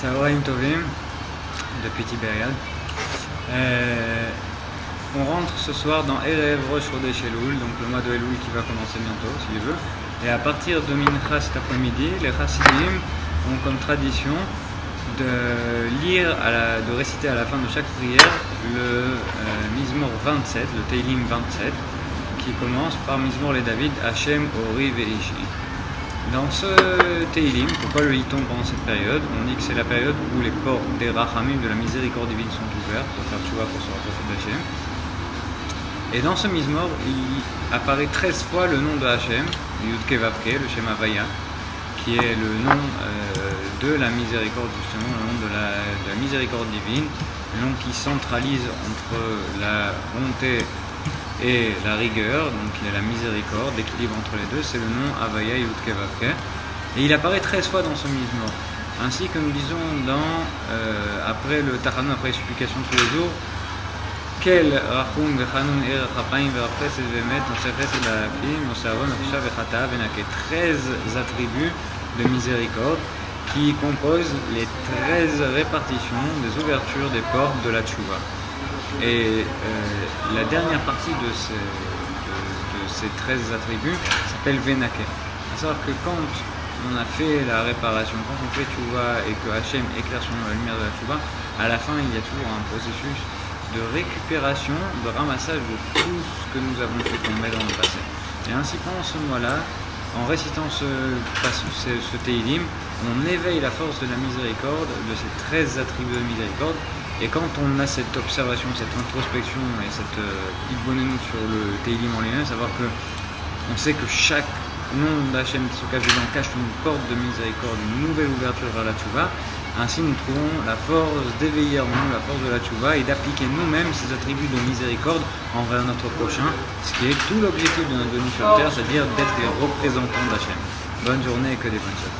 Tzaoraim Tovim, depuis Tibériade. On rentre ce soir dans Erev Rosh Chodesh Elul, donc le mois de Elul qui va commencer bientôt, si Dieu veut. Et à partir de Mincha cet après-midi, les Chassidim ont comme tradition de lire, de réciter à la fin de chaque prière le Mizmor 27, le Teilim 27, qui commence par Mizmor les David, Hachem, Ori, Veishi. Dans ce Teilim, pourquoi le lit-on pendant cette période? On dit que c'est la période où les portes des Rachamim, de la miséricorde divine, sont ouvertes pour faire tchouva, pour se rapprocher d'Hachem. Et dans ce Mizmor, il apparaît 13 fois le nom de Hachem, Yud-Ke Vav-Ke, le Shem Havaya, qui est le nom de la miséricorde, justement, le nom de la miséricorde divine, le nom qui centralise entre la bonté et la rigueur, donc il y a la miséricorde, l'équilibre entre les deux, c'est le nom Havaya Yud-Ke Vav-Ke. Et il apparaît 13 fois dans ce Mizmor. Ainsi que nous disons après le Tachanun, après les supplications tous les jours, Quel Rachum Vechanun Er Chapaim Verachesed Vemet Nosechesed La'akim Nosavon Aksha Vechata Venake, 13 attributs de miséricorde qui composent les 13 répartitions des ouvertures des portes de la tchouva. Et la dernière partie de ces 13 attributs s'appelle Venake. À savoir que quand on a fait la réparation, quand on fait tchouva et que Hachem éclaire sur nous la lumière de la tchouva, à la fin il y a toujours un processus de récupération, de ramassage de tout ce que nous avons fait tomber dans le passé. Et ainsi pendant ce mois-là, en récitant ce Teilim, on éveille la force de la miséricorde, de ces 13 attributs de miséricorde. Et quand on a cette observation, cette introspection et cette petite bonne sur le Teilim en lui-même, savoir que on sait que chaque nom d'Hachem qui se cache dedans cache une porte de miséricorde, une nouvelle ouverture vers la tchouva. Ainsi nous trouvons la force d'éveiller en nous la force de la tchouva et d'appliquer nous-mêmes ces attributs de miséricorde envers notre prochain, ce qui est tout l'objectif de notre venue sur terre, c'est-à-dire d'être les représentants d'Hachem. Bonne journée et que des bonnes choses.